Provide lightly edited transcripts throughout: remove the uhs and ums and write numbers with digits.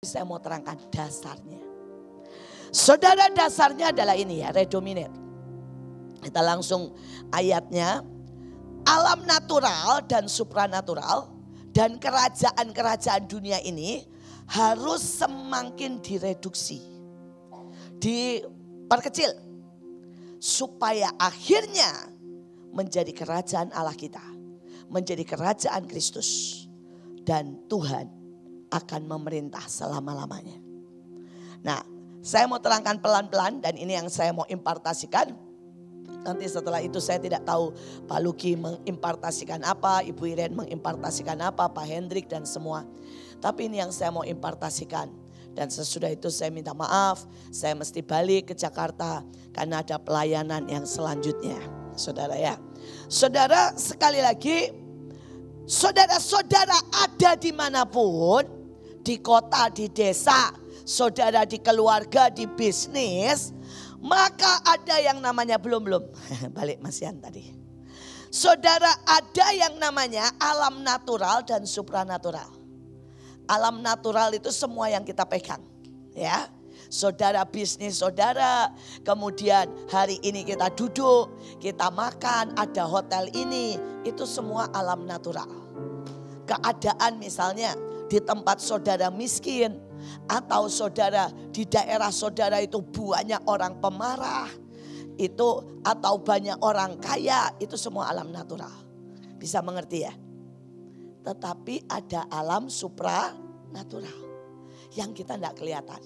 Saya mau terangkan dasarnya. Saudara, dasarnya adalah ini ya, redominate. Kita langsung ayatnya. Alam natural dan supranatural dan kerajaan-kerajaan dunia ini harus semakin direduksi, diperkecil, supaya akhirnya menjadi kerajaan Allah kita, menjadi kerajaan Kristus, dan Tuhan akan memerintah selama-lamanya. Nah, saya mau terangkan pelan-pelan dan ini yang saya mau impartasikan. Nanti setelah itu saya tidak tahu Pak Luki mengimpartasikan apa, Ibu Iren mengimpartasikan apa, Pak Hendrik dan semua. Tapi ini yang saya mau impartasikan. Dan sesudah itu saya minta maaf, saya mesti balik ke Jakarta karena ada pelayanan yang selanjutnya. Saudara ya. Saudara, sekali lagi, saudara-saudara ada dimanapun, di kota, di desa, saudara di keluarga, di bisnis, maka ada yang namanya belum balik Mas Yan tadi. Saudara, ada yang namanya alam natural dan supranatural. Alam natural itu semua yang kita pegang, ya. Saudara bisnis saudara, kemudian hari ini kita duduk, kita makan, ada hotel ini, itu semua alam natural. Keadaan misalnya di tempat saudara miskin, atau saudara di daerah saudara itu banyak orang pemarah, itu atau banyak orang kaya, itu semua alam natural. Bisa mengerti ya? Tetapi ada alam supranatural yang kita tidak kelihatan.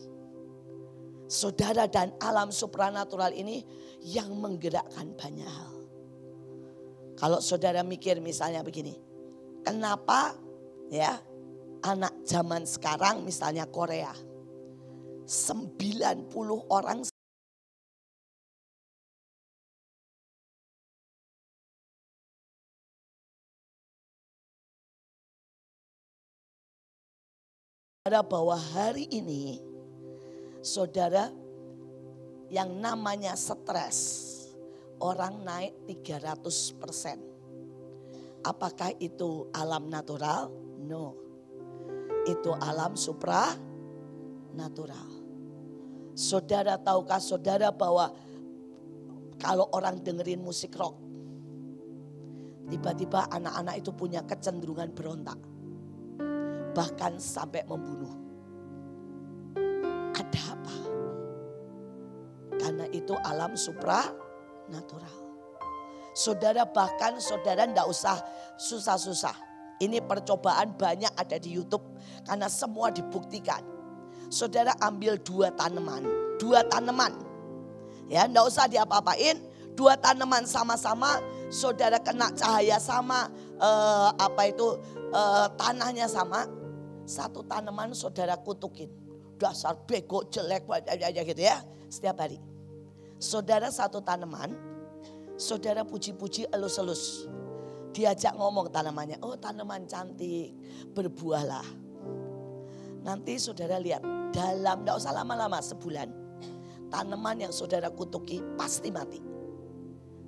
Saudara, dan alam supranatural ini yang menggerakkan banyak hal. Kalau saudara mikir misalnya begini, kenapa ya anak zaman sekarang misalnya Korea, 90 orang bahwa hari ini saudara yang namanya stres orang naik 300%. Apakah itu alam natural? No. Itu alam supranatural. Saudara, tahukah saudara bahwa kalau orang dengerin musik rock, tiba-tiba anak-anak itu punya kecenderungan berontak. Bahkan sampai membunuh. Ada apa? Karena itu alam supranatural. Saudara, bahkan saudara tidak usah susah-susah. Ini percobaan banyak ada di YouTube karena semua dibuktikan. Saudara ambil dua tanaman. Ya, enggak usah diapa-apain. Dua tanaman sama-sama, saudara kena cahaya sama, tanahnya sama. Satu tanaman saudara kutukin. Dasar bego, jelek aja gitu ya, setiap hari. Saudara satu tanaman, saudara puji-puji, elus-elus. Diajak ngomong tanamannya, oh tanaman cantik, berbuahlah. Nanti saudara lihat, dalam tidak usah lama-lama, sebulan. Tanaman yang saudara kutuki pasti mati.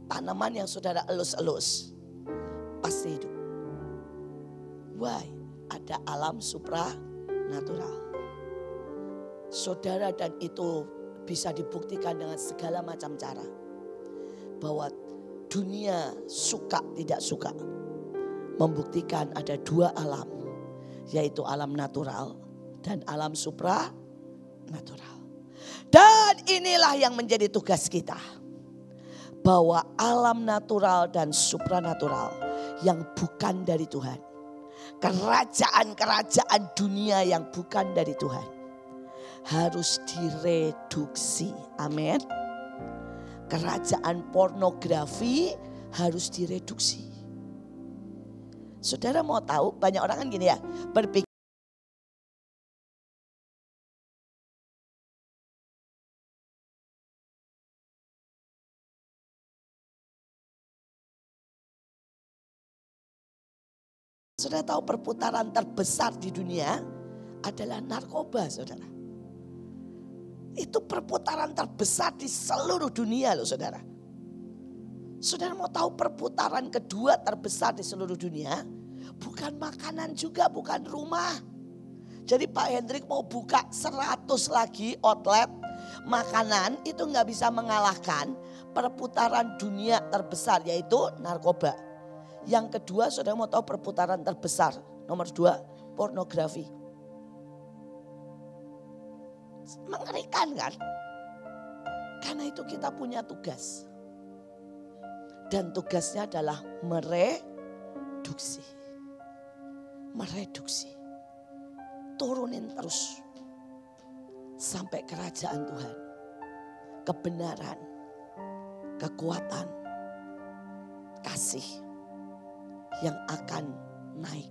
Tanaman yang saudara elus-elus pasti hidup. Why? Ada alam supranatural. Saudara, dan itu bisa dibuktikan dengan segala macam cara. Bahwa dunia suka tidak suka membuktikan ada dua alam, yaitu alam natural dan alam supranatural. Dan inilah yang menjadi tugas kita, bahwa alam natural dan supranatural yang bukan dari Tuhan, kerajaan-kerajaan dunia yang bukan dari Tuhan, harus direduksi. Amin. Kerajaan pornografi harus direduksi. Saudara mau tahu, banyak orang kan gini ya, berpikir saudara tahu perputaran terbesar di dunia adalah narkoba, saudara. Itu perputaran terbesar di seluruh dunia loh saudara. Saudara mau tahu perputaran kedua terbesar di seluruh dunia? Bukan makanan juga, bukan rumah. Jadi Pak Hendrik mau buka 100 lagi outlet makanan, itu nggak bisa mengalahkan perputaran dunia terbesar, yaitu narkoba. Yang kedua, saudara mau tahu perputaran terbesar? Nomor 2, pornografi. Mengerikan kan? Karena itu kita punya tugas. Dan tugasnya adalah mereduksi. Turunin terus. Sampai kerajaan Tuhan. Kebenaran. Kekuatan. Kasih. Yang akan naik.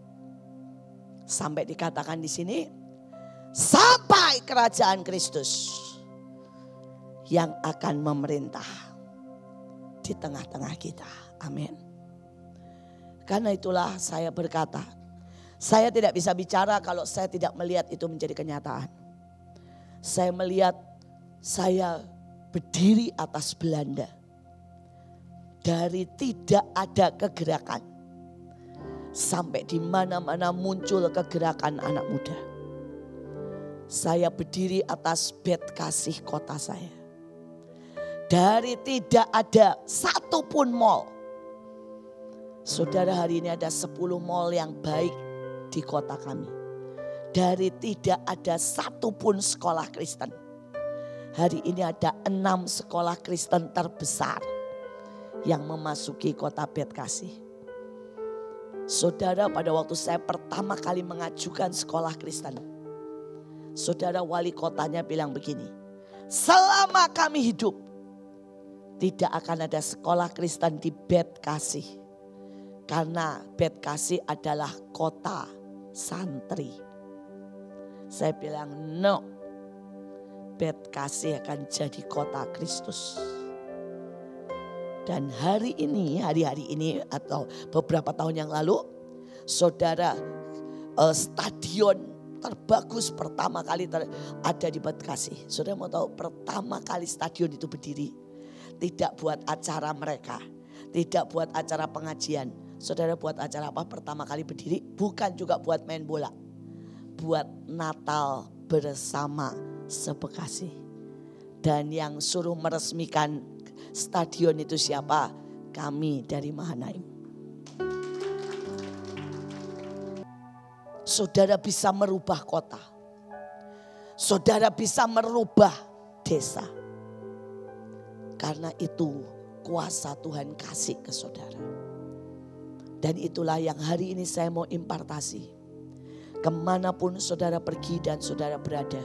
Sampai dikatakan di sini. Sampai kerajaan Kristus. Yang akan memerintah di tengah-tengah kita. Amin. Karena itulah saya berkata, saya tidak bisa bicara kalau saya tidak melihat itu menjadi kenyataan. Saya melihat saya berdiri atas Belanda. Dari tidak ada kegerakan. Sampai di mana-mana muncul kegerakan anak muda. Saya berdiri atas bed kasih kota saya. Dari tidak ada satupun mall. Saudara, hari ini ada 10 mall yang baik di kota kami. Dari tidak ada satupun sekolah Kristen. Hari ini ada 6 sekolah Kristen terbesar yang memasuki kota Betkasih. Saudara, pada waktu saya pertama kali mengajukan sekolah Kristen, saudara, wali kotanya bilang begini, selama kami hidup, tidak akan ada sekolah Kristen di Betkasih. Karena Betkasih adalah kota santri. Saya bilang no. Betkasih akan jadi kota Kristus. Dan hari ini atau beberapa tahun yang lalu, saudara, stadion terbagus pertama kali ada di Betkasih. Saudara mau tahu pertama kali stadion itu berdiri? Tidak buat acara mereka, tidak buat acara pengajian. Saudara, buat acara apa pertama kali berdiri? Bukan juga buat main bola. Buat Natal bersama Sebekasi. Dan yang suruh meresmikan stadion itu siapa? Kami dari Mahanaim. Saudara bisa merubah kota. Saudara bisa merubah desa. Karena itu kuasa Tuhan kasih ke saudara. Dan itulah yang hari ini saya mau impartasi. Kemanapun saudara pergi dan saudara berada.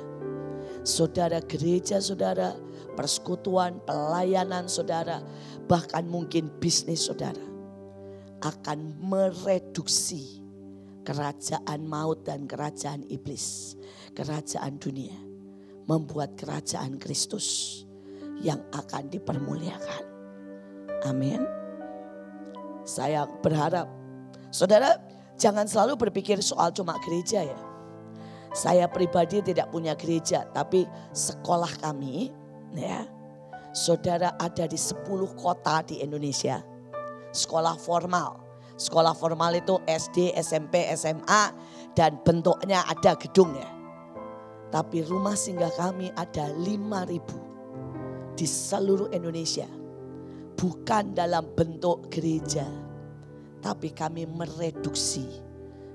Saudara gereja saudara, persekutuan, pelayanan saudara, bahkan mungkin bisnis saudara. Akan mereduksi kerajaan maut dan kerajaan iblis. Kerajaan dunia. Membuat kerajaan Kristus yang akan dipermuliakan. Amin. Saya berharap saudara jangan selalu berpikir soal cuma gereja ya. Saya pribadi tidak punya gereja, tapi sekolah kami ya. Saudara ada di 10 kota di Indonesia. Sekolah formal. Sekolah formal itu SD, SMP, SMA dan bentuknya ada gedungnya. Tapi rumah singgah kami ada 5.000 di seluruh Indonesia. Bukan dalam bentuk gereja. Tapi kami mereduksi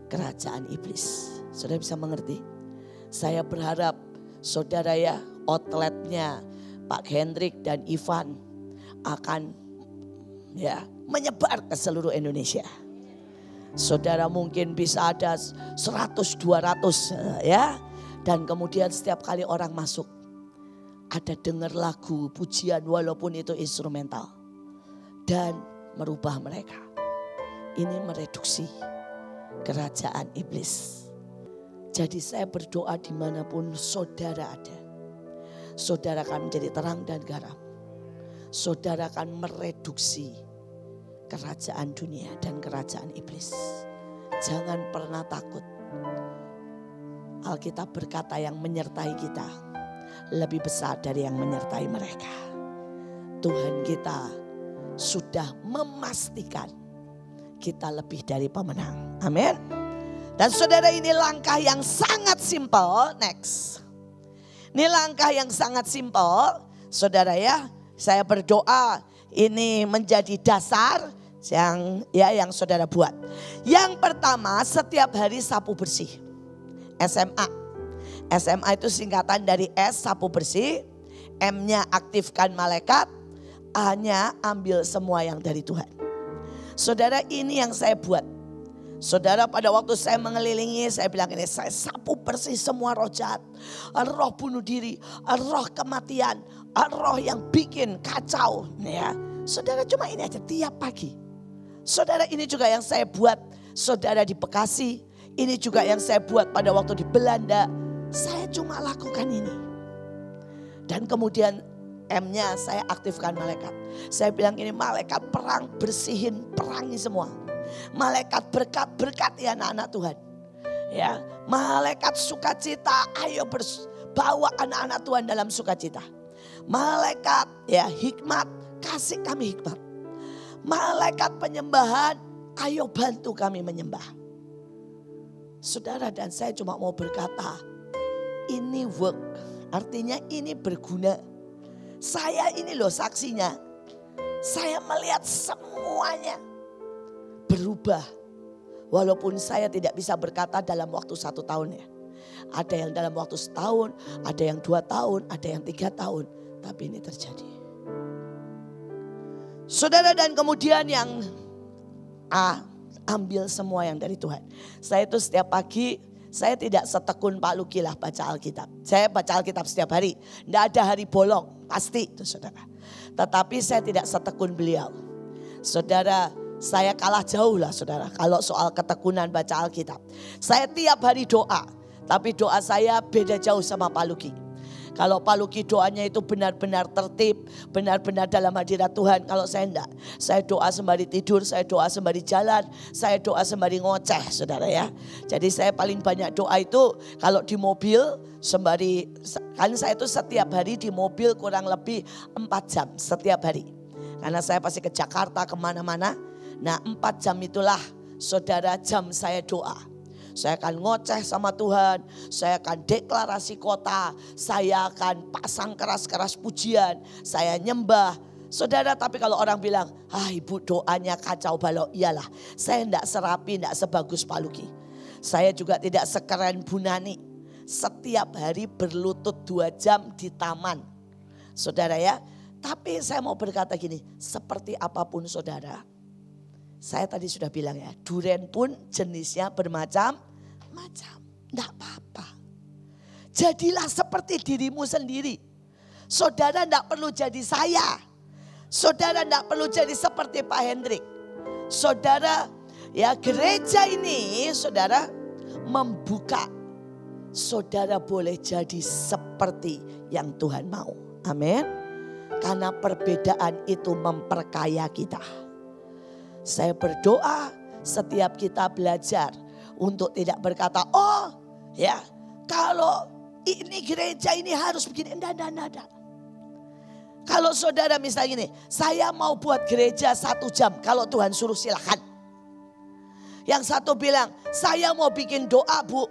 kerajaan iblis. Saudara bisa mengerti? Saya berharap saudara ya, outletnya Pak Hendrik dan Ivan akan ya menyebar ke seluruh Indonesia. Saudara mungkin bisa ada 100-200 ya. Dan kemudian setiap kali orang masuk ada dengar lagu pujian walaupun itu instrumental. Dan merubah mereka. Ini mereduksi kerajaan iblis. Jadi saya berdoa dimanapun saudara ada. Saudara akan menjadi terang dan garam. Saudara akan mereduksi kerajaan dunia dan kerajaan iblis. Jangan pernah takut. Alkitab berkata yang menyertai kita lebih besar dari yang menyertai mereka. Tuhan kita sudah memastikan kita lebih dari pemenang. Amin. Dan saudara, ini langkah yang sangat simpel. Next. Ini langkah yang sangat simpel. Saudara ya, saya berdoa ini menjadi dasar yang saudara buat. Yang pertama, setiap hari sapu bersih. SMA. SMA itu singkatan dari S, sapu bersih. M-nya aktifkan malaikat. A-nya ambil semua yang dari Tuhan. Saudara, ini yang saya buat. Saudara, pada waktu saya mengelilingi, saya bilang ini, saya sapu bersih semua roh jahat, roh bunuh diri, roh kematian, roh yang bikin kacau. Ya, saudara, cuma ini aja tiap pagi. Saudara, ini juga yang saya buat, saudara, di Bekasi. Ini juga yang saya buat pada waktu di Belanda. Saya cuma lakukan ini. Dan kemudian M-nya saya aktifkan malaikat. Saya bilang ini, malaikat perang, bersihin, perangi semua. Malaikat berkat, berkati anak-anak Tuhan. Ya, malaikat sukacita, ayo bawa anak-anak Tuhan dalam sukacita. Malaikat ya hikmat, kasih kami hikmat. Malaikat penyembahan, ayo bantu kami menyembah. Saudara, dan saya cuma mau berkata, ini work, artinya ini berguna. Saya ini loh saksinya. Saya melihat semuanya berubah. Walaupun saya tidak bisa berkata dalam waktu 1 tahun ya. Ada yang dalam waktu setahun, ada yang 2 tahun, ada yang 3 tahun. Tapi ini terjadi. Saudara, dan kemudian yang ambil semua yang dari Tuhan. Saya itu setiap pagi, saya tidak setekun Pak Luki lah baca Alkitab. Saya baca Alkitab setiap hari. Tidak ada hari bolong, pasti itu saudara. Tetapi saya tidak setekun beliau. Saudara, saya kalah jauh lah saudara kalau soal ketekunan baca Alkitab. Saya tiap hari doa, tapi doa saya beda jauh sama Pak Luki. Kalau Pak Luki doanya itu benar-benar tertib, benar-benar dalam hadirat Tuhan. Kalau saya enggak, saya doa sembari tidur, saya doa sembari jalan, saya doa sembari ngoceh saudara ya. Jadi saya paling banyak doa itu kalau di mobil sembari, kan saya itu setiap hari di mobil kurang lebih 4 jam setiap hari. Karena saya pasti ke Jakarta kemana-mana. Nah 4 jam itulah saudara jam saya doa. Saya akan ngoceh sama Tuhan, saya akan deklarasi kota, saya akan pasang keras-keras pujian, saya nyembah. Saudara, tapi kalau orang bilang, ibu doanya kacau balau, iyalah. Saya enggak serapi, enggak sebagus Pak Luki. Saya juga tidak sekeren Bu Nani. Setiap hari berlutut 2 jam di taman. Saudara ya, tapi saya mau berkata gini, seperti apapun saudara. Saya tadi sudah bilang ya, durian pun jenisnya bermacam-macam. Tidak apa-apa. Jadilah seperti dirimu sendiri. Saudara tidak perlu jadi saya. Saudara tidak perlu jadi seperti Pak Hendrik. Saudara, ya gereja ini saudara membuka. Saudara boleh jadi seperti yang Tuhan mau. Amin. Karena perbedaan itu memperkaya kita. Saya berdoa setiap kita belajar untuk tidak berkata, oh ya kalau ini gereja ini harus begini. Enggak. Kalau saudara misalnya gini, saya mau buat gereja 1 jam, kalau Tuhan suruh silakan. Yang satu bilang, saya mau bikin doa Bu,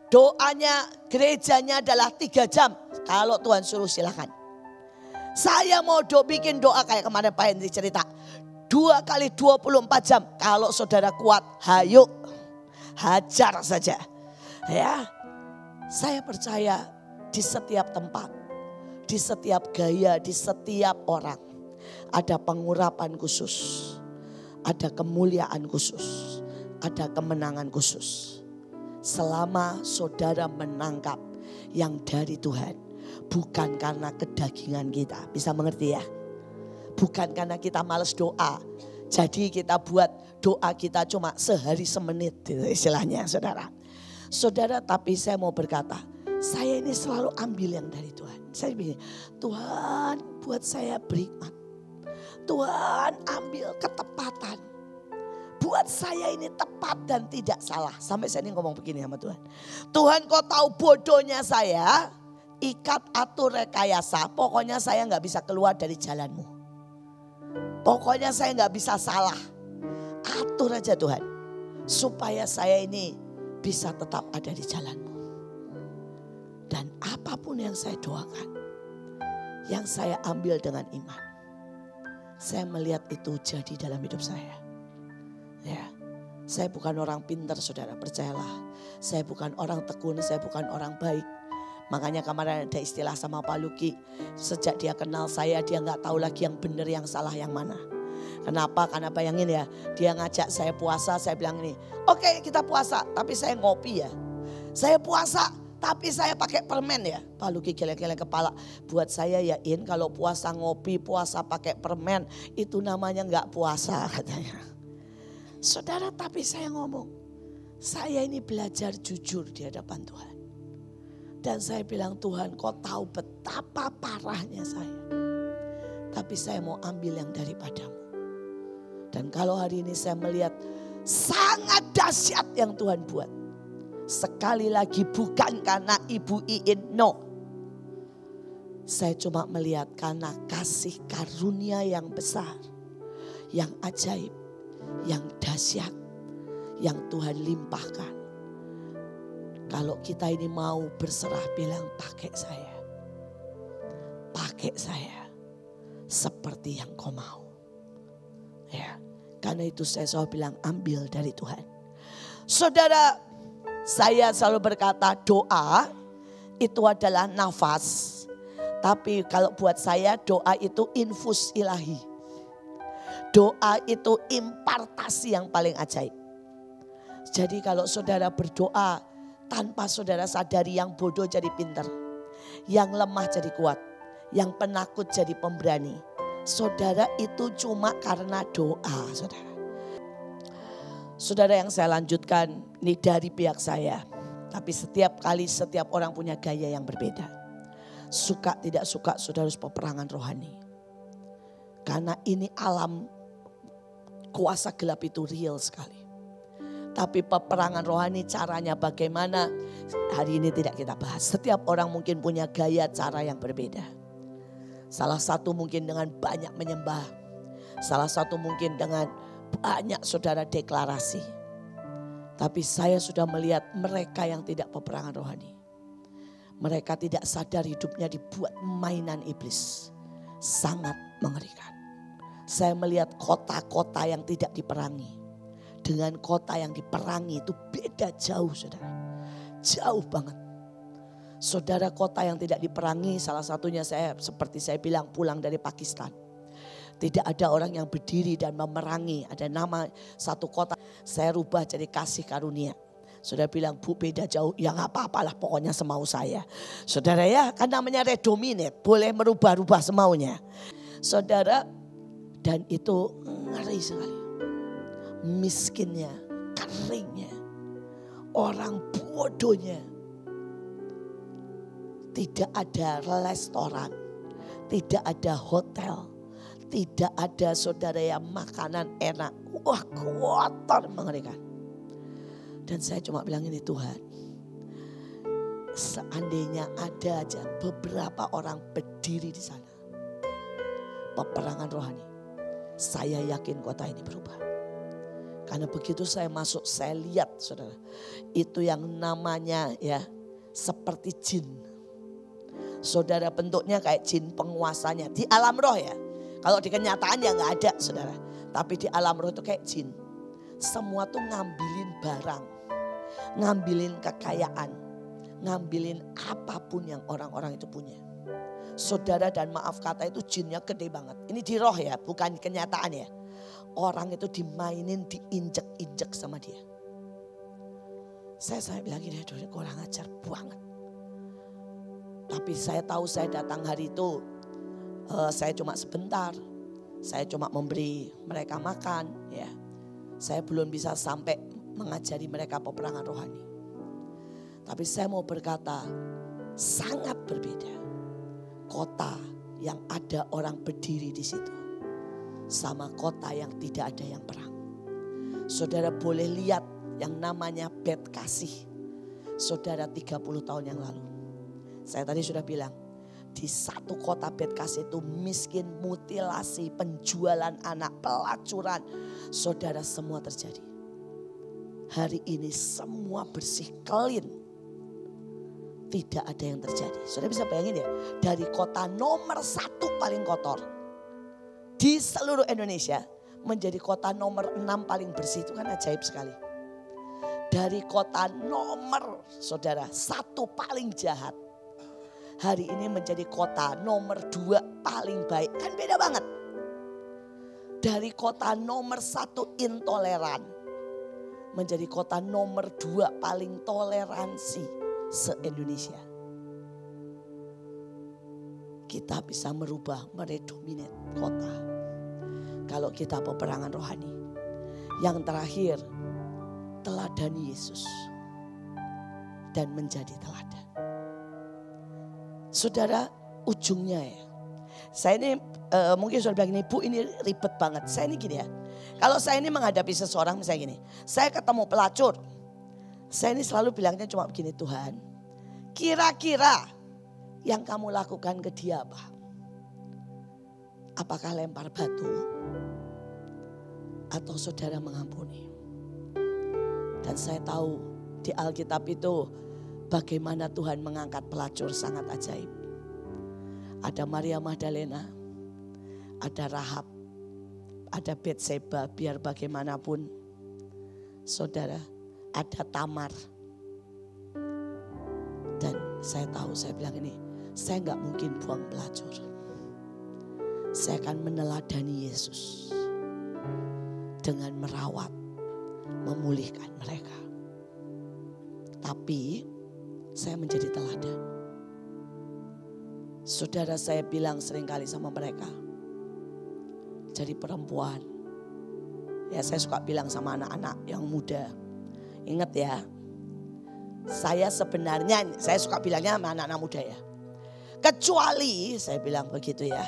doanya gerejanya adalah 3 jam, kalau Tuhan suruh silakan. Saya mau bikin doa kayak kemarin Pak Hendri cerita. 2 kali 24 jam. Kalau saudara kuat, hayo. Hajar saja. Ya. Saya percaya di setiap tempat. Di setiap gaya, di setiap orang. Ada pengurapan khusus. Ada kemuliaan khusus. Ada kemenangan khusus. Selama saudara menangkap yang dari Tuhan. Bukan karena kedagingan kita. Bisa mengerti ya? Bukan karena kita malas doa. Jadi kita buat doa kita cuma sehari semenit istilahnya saudara. Saudara, tapi saya mau berkata, saya ini selalu ambil yang dari Tuhan. Saya bilang, Tuhan buat saya berhikmat. Tuhan ambil ketepatan. Buat saya ini tepat dan tidak salah. Sampai saya ini ngomong begini sama Tuhan. Tuhan kau tahu bodohnya saya. Ikat atur rekayasa. Pokoknya saya gak bisa keluar dari jalanmu. Pokoknya saya gak bisa salah. Atur aja Tuhan. Supaya saya ini bisa tetap ada di jalanmu. Dan apapun yang saya doakan, yang saya ambil dengan iman, saya melihat itu jadi dalam hidup saya. Ya, saya bukan orang pintar, saudara, percayalah. Saya bukan orang tekun, saya bukan orang baik. Makanya kemarin ada istilah sama Pak Luki, sejak dia kenal saya dia gak tahu lagi yang benar yang salah yang mana. Kenapa? Karena bayangin ya, dia ngajak saya puasa, saya bilang ini, oke, kita puasa, tapi saya ngopi ya. Saya puasa, tapi saya pakai permen ya. Pak Luki geleng-geleng kepala. Buat saya ya kalau puasa ngopi, puasa pakai permen, itu namanya gak puasa katanya. Saudara, tapi saya ngomong, saya ini belajar jujur di hadapan Tuhan. Dan saya bilang, Tuhan, kau tahu betapa parahnya saya. Tapi saya mau ambil yang daripadamu. Dan kalau hari ini saya melihat sangat dahsyat yang Tuhan buat. Sekali lagi bukan karena Ibu Iin, no. Saya cuma melihat karena kasih karunia yang besar, yang ajaib, yang dahsyat, yang Tuhan limpahkan. Kalau kita ini mau berserah, bilang pakai saya seperti yang kau mau. Ya, karena itu saya selalu bilang ambil dari Tuhan. Saudara, saya selalu berkata doa itu adalah nafas. Tapi kalau buat saya doa itu infus ilahi. Doa itu impartasi yang paling ajaib. Jadi kalau saudara berdoa, tanpa saudara sadari, yang bodoh jadi pintar, yang lemah jadi kuat, yang penakut jadi pemberani. Saudara, itu cuma karena doa, saudara. Saudara, yang saya lanjutkan ini dari pihak saya. Tapi setiap kali setiap orang punya gaya yang berbeda. Suka tidak suka, saudara, harus peperangan rohani. Karena ini alam kuasa gelap itu real sekali. Tapi peperangan rohani caranya bagaimana, hari ini tidak kita bahas. Setiap orang mungkin punya gaya cara yang berbeda. Salah satu mungkin dengan banyak menyembah. Salah satu mungkin dengan banyak saudara deklarasi. Tapi saya sudah melihat mereka yang tidak peperangan rohani. Mereka tidak sadar hidupnya dibuat mainan iblis. Sangat mengerikan. Saya melihat kota-kota yang tidak diperangi dengan kota yang diperangi itu beda jauh, saudara. Jauh banget. Saudara, kota yang tidak diperangi salah satunya seperti saya bilang pulang dari Pakistan. Tidak ada orang yang berdiri dan memerangi. Ada nama satu kota saya rubah jadi kasih karunia. Saudara bilang, Bu, beda jauh. Ya gak apa-apalah, pokoknya semau saya. Saudara ya, kan namanya redominate. Boleh merubah-rubah semaunya. Saudara, dan itu ngeri sekali. Miskinnya, keringnya, orang bodohnya. Tidak ada restoran, tidak ada hotel, tidak ada saudara yang makanan enak. Wah, kotor, mengerikan. Dan saya cuma bilang ini, Tuhan, seandainya ada aja beberapa orang berdiri di sana, peperangan rohani, saya yakin kota ini berubah. Karena begitu saya masuk, saya lihat, saudara, itu yang namanya ya seperti jin. Saudara, bentuknya kayak jin penguasanya di alam roh ya. Kalau di kenyataan ya nggak ada, saudara. Tapi di alam roh itu kayak jin. Semua tuh ngambilin barang, ngambilin kekayaan, ngambilin apapun yang orang-orang itu punya. Saudara, dan maaf kata itu jinnya gede banget. Ini di roh ya, bukan kenyataan ya. Orang itu dimainin, diinjek-injek sama dia. Saya bilang gini, aduh kurang ajar banget. Tapi saya tahu saya datang hari itu, saya cuma sebentar. Saya cuma memberi mereka makan ya. Saya belum bisa sampai mengajari mereka peperangan rohani. Tapi saya mau berkata, sangat berbeda. Kota yang ada orang berdiri di situ. Sama kota yang tidak ada yang perang. Saudara boleh lihat yang namanya Bet Kasih. Saudara 30 tahun yang lalu. Saya tadi sudah bilang. Di satu kota Bet Kasih itu miskin, mutilasi, penjualan anak, pelacuran. Saudara semua terjadi. hari ini semua bersih, clean. Tidak ada yang terjadi. Saudara bisa bayangin ya, dari kota nomor 1 paling kotor di seluruh Indonesia menjadi kota nomor 6 paling bersih, itu kan ajaib sekali. Dari kota nomor saudara 1 paling jahat, hari ini menjadi kota nomor 2 paling baik, kan beda banget. Dari kota nomor 1 intoleran menjadi kota nomor 2 paling toleransi se-Indonesia. Kita bisa merubah, meredominate kota kalau kita peperangan rohani. Yang terakhir, teladani Yesus dan menjadi teladan. Saudara, ujungnya ya, saya ini mungkin saudara bilang ini, Bu ini ribet banget. Saya ini gini ya, kalau saya ini menghadapi seseorang misalnya gini, saya ketemu pelacur, saya ini selalu bilangnya cuma begini, Tuhan, kira-kira yang kamu lakukan ke dia apa? Apakah lempar batu atau saudara mengampuni? Dan saya tahu di Alkitab itu bagaimana Tuhan mengangkat pelacur sangat ajaib. Ada Maria Magdalena, ada Rahab, ada Betseba, biar bagaimanapun saudara, ada Tamar. Dan saya tahu, saya bilang ini, saya gak mungkin buang pelacur. Saya akan meneladani Yesus dengan merawat, memulihkan mereka. Tapi saya menjadi teladan. Saudara, saya bilang seringkali sama mereka, jadi perempuan, ya saya suka bilang sama anak-anak yang muda, ingat ya, saya sebenarnya, saya suka bilangnya sama anak-anak muda ya, kecuali saya bilang begitu ya,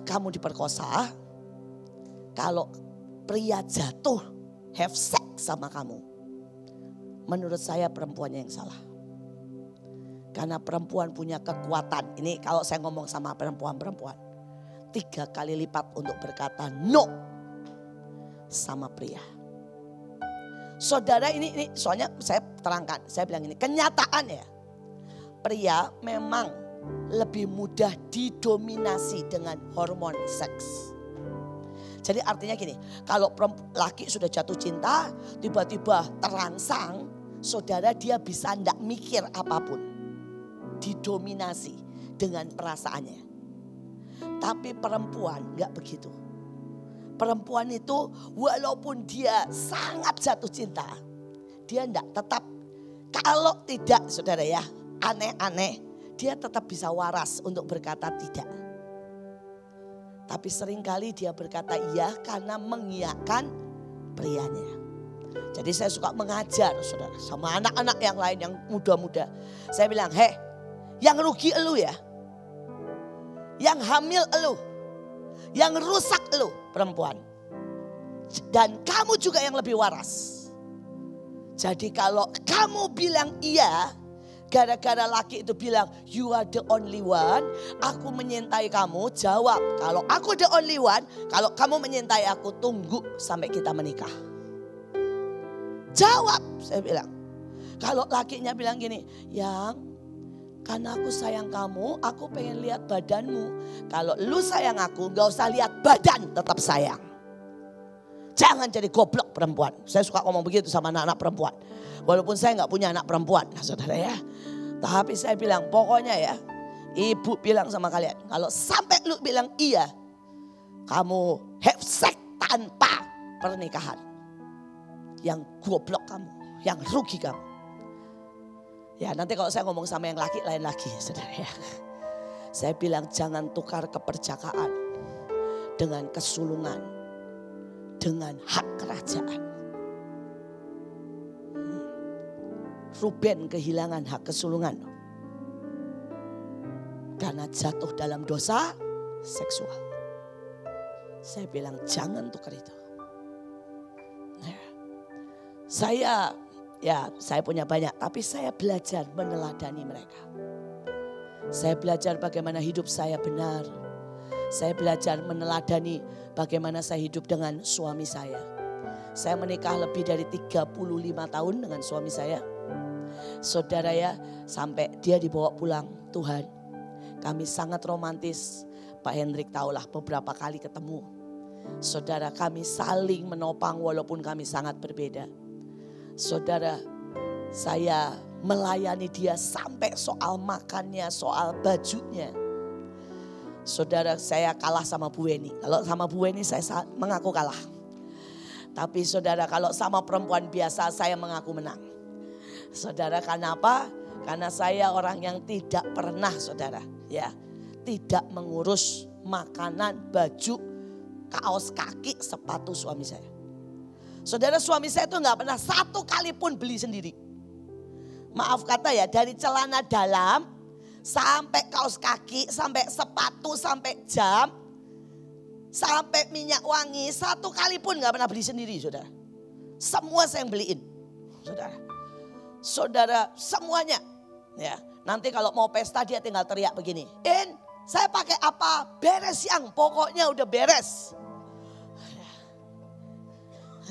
kamu diperkosa, kalau pria jatuh have sex sama kamu, menurut saya perempuannya yang salah. Karena perempuan punya kekuatan. Ini kalau saya ngomong sama perempuan-perempuan, 3 kali lipat untuk berkata no sama pria. Saudara, ini soalnya saya terangkan, saya bilang ini kenyataan ya. Pria memang lebih mudah didominasi dengan hormon seks. Jadi artinya gini, kalau laki sudah jatuh cinta, tiba-tiba terangsang, saudara dia bisa enggak mikir apapun. Didominasi dengan perasaannya. Tapi perempuan enggak begitu. Perempuan itu walaupun dia sangat jatuh cinta, dia enggak tetap, kalau tidak saudara ya, aneh-aneh, dia tetap bisa waras untuk berkata tidak. Tapi seringkali dia berkata iya karena mengiyakan prianya. Jadi saya suka mengajar saudara sama anak-anak yang lain yang muda-muda. Saya bilang, yang rugi elu ya. Yang hamil elu. Yang rusak elu perempuan. Dan kamu juga yang lebih waras. Jadi kalau kamu bilang iya, gara-gara laki itu bilang you are the only one, aku menyintai kamu, jawab kalau aku the only one, kalau kamu menyintai aku tunggu sampai kita menikah. Jawab, saya bilang. Kalau lakinya bilang gini, yang karena aku sayang kamu, aku pengen lihat badanmu. Kalau lu sayang aku, gak usah lihat badan, tetap sayang. Jangan jadi goblok perempuan. Saya suka ngomong begitu sama anak-anak perempuan. Walaupun saya gak punya anak perempuan, nah, saudara ya. Tapi saya bilang, pokoknya ya, ibu bilang sama kalian, kalau sampai lu bilang iya, kamu have sex tanpa pernikahan. Yang goblok kamu, yang rugi kamu. Ya nanti kalau saya ngomong sama yang laki lain lagi saudara ya. Saya bilang jangan tukar keperjakaan dengan kesulungan, dengan hak kerajaan. Ruben kehilangan hak kesulungan karena jatuh dalam dosa seksual. Saya bilang jangan tukar itu. Saya punya banyak, tapi saya belajar meneladani mereka. Saya belajar bagaimana hidup saya benar. Saya belajar meneladani bagaimana saya hidup dengan suami saya. Saya menikah lebih dari 35 tahun dengan suami saya. Saudara ya, sampai dia dibawa pulang Tuhan. Kami sangat romantis. Pak Hendrik tahulah beberapa kali ketemu. Saudara, kami saling menopang walaupun kami sangat berbeda. Saudara, saya melayani dia sampai soal makannya, soal bajunya. Saudara, saya kalah sama Bu Weni. Kalau sama Bu Weni saya mengaku kalah. Tapi saudara, kalau sama perempuan biasa saya mengaku menang. Saudara, karena apa? Karena saya orang yang tidak pernah, saudara, ya, tidak mengurus makanan, baju, kaos kaki, sepatu suami saya. Saudara, suami saya itu nggak pernah satu kali pun beli sendiri. Maaf kata ya, dari celana dalam sampai kaos kaki, sampai sepatu, sampai jam, sampai minyak wangi, satu kali pun gak pernah beli sendiri, saudara. Semua saya yang beliin, saudara. Saudara, semuanya. Ya, nanti kalau mau pesta dia tinggal teriak begini. Saya pakai apa? Beres yang, pokoknya udah beres.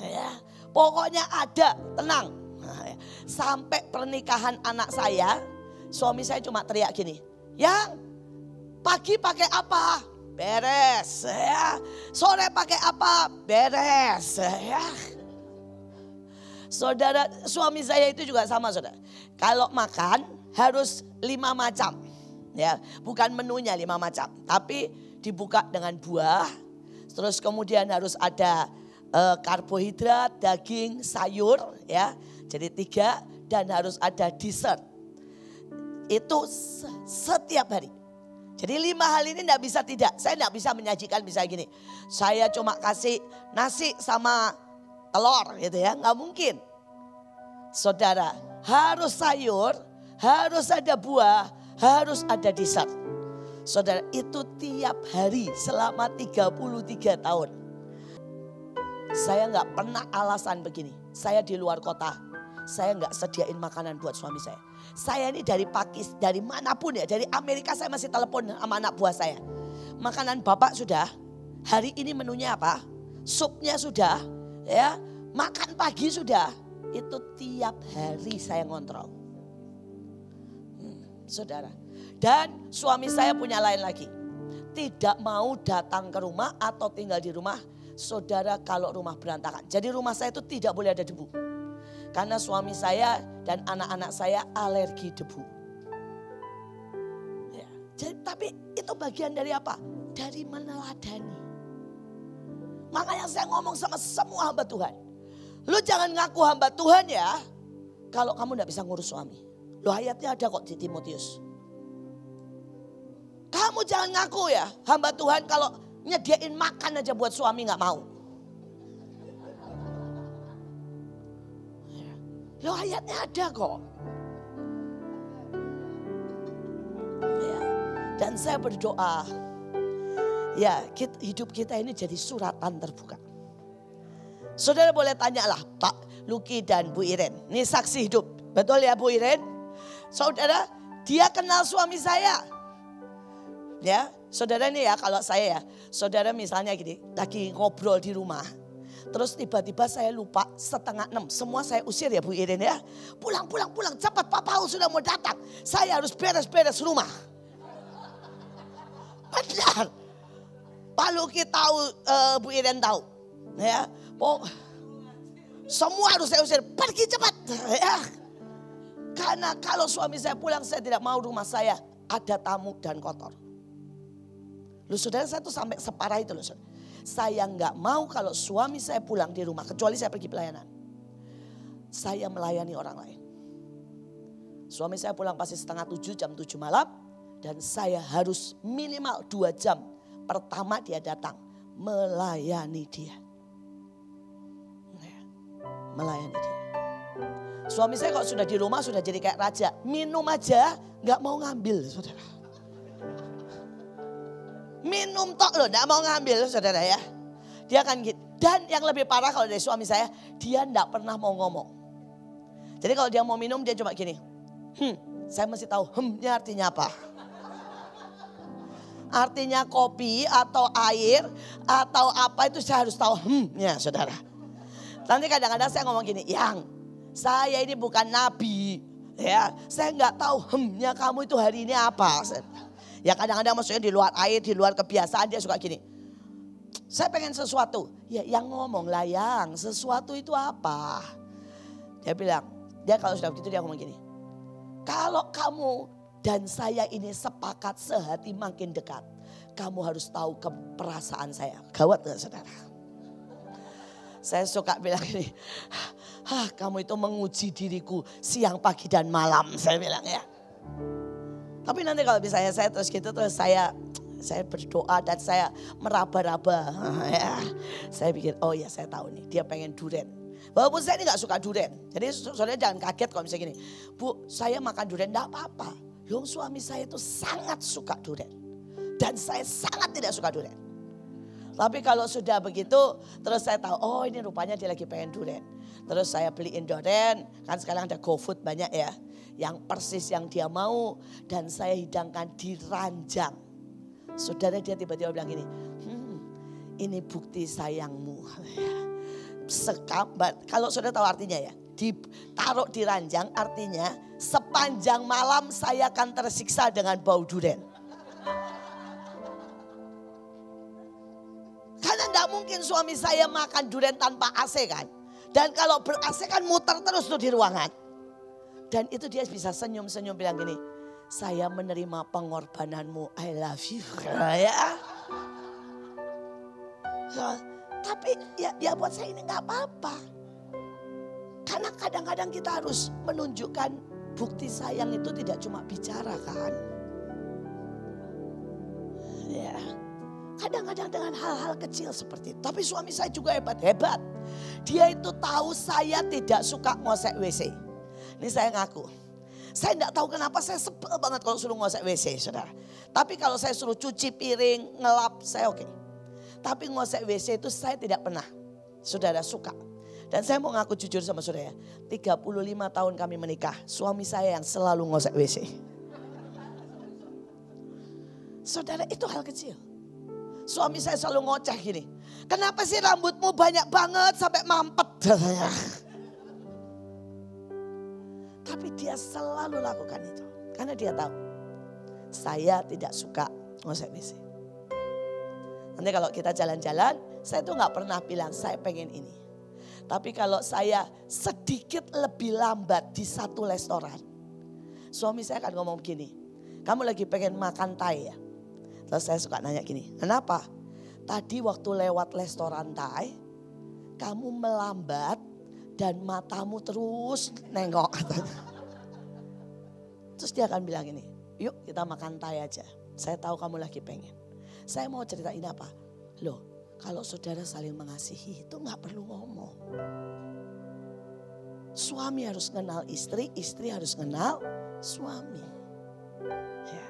Ya, pokoknya ada, tenang. Sampai pernikahan anak saya, suami saya cuma teriak gini. Yang pagi pakai apa? Beres. Ya. Sore pakai apa? Beres. Ya. Saudara, suami saya itu juga sama, saudara. Kalau makan harus 5 macam. Ya, bukan menunya 5 macam, tapi dibuka dengan buah. Terus kemudian harus ada karbohidrat, daging, sayur, ya. Jadi 3, dan harus ada dessert. Itu setiap hari. Jadi 5 hal ini enggak bisa tidak. Saya enggak bisa menyajikan misalnya gini. Saya cuma kasih nasi sama telur gitu ya. Enggak mungkin. Saudara, harus sayur, harus ada buah, harus ada dessert. Saudara, itu tiap hari selama 33 tahun. Saya enggak pernah alasan begini. Saya di luar kota. Saya enggak sediain makanan buat suami saya. Saya ini dari Pakistan, dari manapun ya, dari Amerika saya masih telepon sama anak buah saya. Makanan bapak sudah, hari ini menunya apa? Supnya sudah, ya, makan pagi sudah. Itu tiap hari saya ngontrol. Saudara. Dan suami saya punya lain lagi. Tidak mau datang ke rumah atau tinggal di rumah, saudara, kalau rumah berantakan. Jadi rumah saya itu tidak boleh ada debu. Karena suami saya dan anak-anak saya alergi debu. Ya, tapi itu bagian dari apa? Dari meneladani. Makanya saya ngomong sama semua hamba Tuhan. Lu jangan ngaku hamba Tuhan ya, kalau kamu gak bisa ngurus suami. Lu ayatnya ada kok di Timotius. Kamu jangan ngaku ya hamba Tuhan kalau nyediain makan aja buat suami gak mau. Loh, ayatnya ada kok. Ya, dan saya berdoa, ya, hidup kita ini jadi suratan terbuka. Saudara boleh tanyalah Pak Luki dan Bu Iren. Ini saksi hidup. Betul ya Bu Iren? Saudara, dia kenal suami saya. Ya, saudara ini ya, kalau saya ya, saudara misalnya gini, lagi ngobrol di rumah. Terus tiba-tiba saya lupa 5:30. Semua saya usir ya Bu Iren ya. Pulang, cepat Pak Paul sudah mau datang. Saya harus beres-beres rumah. Benar. Pak Luki tahu, Bu Iren tahu. Ya, semua harus saya usir. Pergi cepat. Ya. Karena kalau suami saya pulang, saya tidak mau rumah saya ada tamu dan kotor. Loh saudara, saya tuh sampai separah itu loh saudara. Saya nggak mau kalau suami saya pulang di rumah, kecuali saya pergi pelayanan. Saya melayani orang lain. Suami saya pulang pasti 6:30, jam 7 malam. Dan saya harus minimal 2 jam. Pertama dia datang, melayani dia. Melayani dia. Suami saya kok sudah di rumah, sudah jadi kayak raja. Minum aja nggak mau ngambil saudara. Minum tok loh, gak mau ngambil saudara ya. Dia akan gitu. Dan yang lebih parah kalau dari suami saya, dia gak pernah mau ngomong. Jadi kalau dia mau minum dia cuma gini. Saya mesti tahu nya artinya apa. Artinya kopi atau air atau apa itu saya harus tahu nya saudara. Nanti kadang-kadang saya ngomong gini, Yang, saya ini bukan nabi. Ya, saya nggak tahu hemnya kamu itu hari ini apa. Ya kadang-kadang maksudnya di luar air, di luar kebiasaan dia suka gini. Saya pengen sesuatu. Ya yang ngomong lah Yang, sesuatu itu apa? Dia bilang, dia kalau sudah begitu dia ngomong gini. Kalau kamu dan saya ini sepakat sehati makin dekat. Kamu harus tahu perasaan saya. Gawat gak saudara? Saya suka bilang gini, kamu itu menguji diriku siang, pagi, dan malam. Saya bilang ya. Tapi nanti kalau misalnya saya terus gitu, terus saya berdoa dan saya meraba-raba. Ya. Saya pikir, oh ya saya tahu nih, dia pengen durian. Walaupun saya ini gak suka durian. Jadi saudara jangan kaget kalau misalnya gini, Bu saya makan durian, gak apa-apa. Yang suami saya itu sangat suka durian. Dan saya sangat tidak suka durian. Tapi kalau sudah begitu, terus saya tahu, oh ini rupanya dia lagi pengen durian. Terus saya beliin durian, kan sekarang ada GoFood banyak ya. Yang persis yang dia mau, dan saya hidangkan di ranjang. Saudara dia tiba-tiba bilang gini, ini bukti sayangmu. Kalau saudara tahu artinya ya, ditaruh di ranjang artinya sepanjang malam saya akan tersiksa dengan bau durian. Karena enggak mungkin suami saya makan durian tanpa AC kan. Dan kalau ber-AC kan muter terus tuh di ruangan. Dan itu dia bisa senyum-senyum bilang gini, saya menerima pengorbananmu, I love you. Ya. Tapi ya buat saya ini gak apa-apa. Karena kadang-kadang kita harus menunjukkan bukti sayang itu tidak cuma bicara kan. Ya. Kadang-kadang dengan hal-hal kecil seperti itu. Tapi suami saya juga hebat-hebat. Dia itu tahu saya tidak suka ngosek WC. Ini saya ngaku. Saya tidak tahu kenapa saya sebel banget kalau suruh ngosek WC, saudara. Tapi kalau saya suruh cuci piring, ngelap, saya oke. Tapi ngosek WC itu saya tidak pernah, saudara, suka. Dan saya mau ngaku jujur sama saudara ya. 35 tahun kami menikah, suami saya yang selalu ngosek WC. Saudara, itu hal kecil. Suami saya selalu ngoceh gini. Kenapa sih rambutmu banyak banget sampai mampet? Tapi dia selalu lakukan itu. Karena dia tahu. Saya tidak suka ngosek WC. Nanti kalau kita jalan-jalan. Saya tuh gak pernah bilang saya pengen ini. Tapi kalau saya sedikit lebih lambat di satu restoran. Suami saya akan ngomong begini. Kamu lagi pengen makan Thai ya? Terus saya suka nanya gini, kenapa? Tadi waktu lewat restoran Thai, kamu melambat dan matamu terus nengok. Terus dia akan bilang gini, yuk kita makan Thai aja. Saya tahu kamu lagi pengen. Saya mau ceritain apa? Loh, kalau saudara saling mengasihi itu gak perlu ngomong. Suami harus kenal istri, istri harus kenal suami. Ya.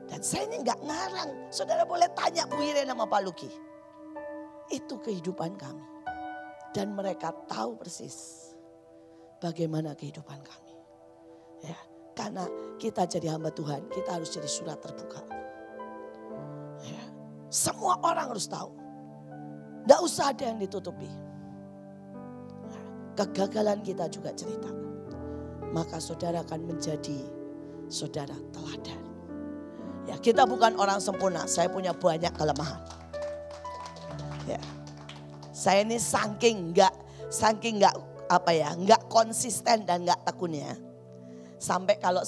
Dan saya ini gak ngarang. Saudara boleh tanya Bu Irene sama Pak Luki. Itu kehidupan kami. Dan mereka tahu persis bagaimana kehidupan kami. Ya, karena kita jadi hamba Tuhan, kita harus jadi surat terbuka. Ya, semua orang harus tahu. Gak usah ada yang ditutupi. Ya, kegagalan kita juga cerita. Maka saudara akan menjadi saudara teladan. Ya, kita bukan orang sempurna, saya punya banyak kelemahan. Ya. Saya ini saking nggak konsisten dan nggak tekunnya. Sampai kalau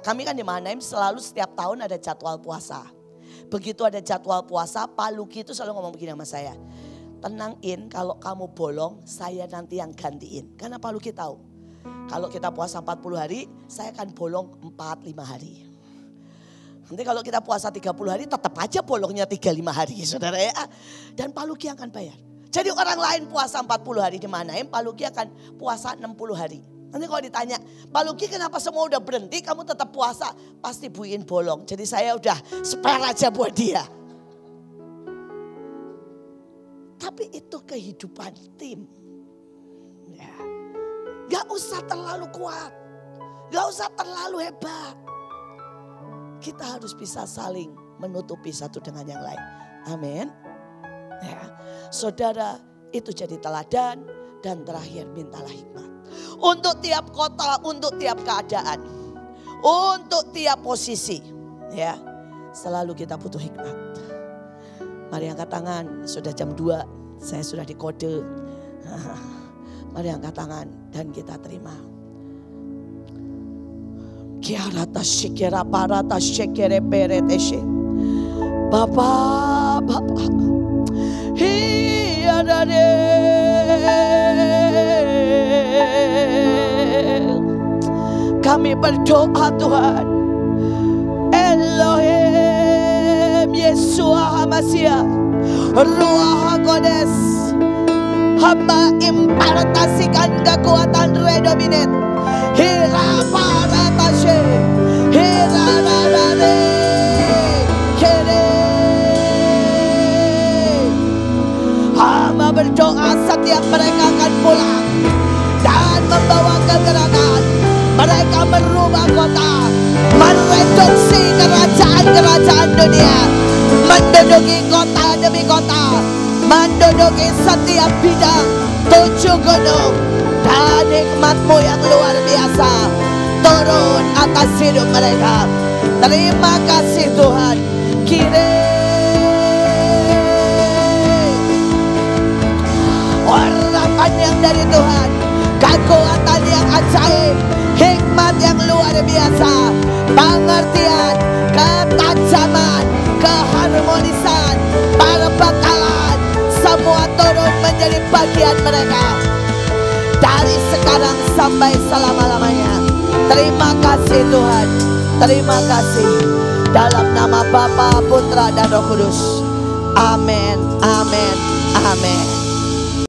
kami kan di Mannheim selalu setiap tahun ada jadwal puasa. Begitu ada jadwal puasa, Pak Luki itu selalu ngomong begini sama saya. Tenangin, kalau kamu bolong, saya nanti yang gantiin. Karena Pak Luki tahu, kalau kita puasa 40 hari, saya akan bolong 4-5 hari. Nanti kalau kita puasa 30 hari tetap aja bolongnya 35 hari saudara ya. Dan Pak Luki akan bayar. Jadi orang lain puasa 40 hari di Mannheim, Pak Luki akan puasa 60 hari. Nanti kalau ditanya, Pak Luki kenapa semua udah berhenti kamu tetap puasa? Pasti Bu In bolong. Jadi saya udah spare aja buat dia. Tapi itu kehidupan tim. Ya. Gak usah terlalu kuat. Gak usah terlalu hebat. Kita harus bisa saling menutupi satu dengan yang lain. Amin. Ya. Saudara itu jadi teladan Dan terakhir, mintalah hikmat. Untuk tiap kota, untuk tiap keadaan, untuk tiap posisi, ya, selalu kita butuh hikmat. Mari angkat tangan, sudah jam 2, saya sudah dikode. Mari angkat tangan dan kita terima. Kiarata shikera parata shikere pereteshe. Bapak, hiadade. Kami berdoa Tuhan, Elohim Yeshua HaMashiach, Ruach HaKodes, hamba impartasikan kekuatan redominet. Hira paratashe, hira rarare, kere. Hamba berdoa setiap mereka akan pulang dan membawa kegerangan. Mereka merubah kota, mereduksi kerajaan-kerajaan dunia, menduduki kota demi kota, menduduki setiap bidang 7 gunung. Dan hikmat-Mu yang luar biasa turun atas hidup mereka. Terima kasih Tuhan. Orapan yang dari Tuhan, kekuatan yang ajaib, hikmat yang luar biasa, pengertian, ketajaman, keharmonisan, perbekalan, semua turun menjadi bagian mereka dari sekarang sampai selama-lamanya. Terima kasih Tuhan, terima kasih. Dalam nama Bapa, Putra dan Roh Kudus. Amin, amin, amin.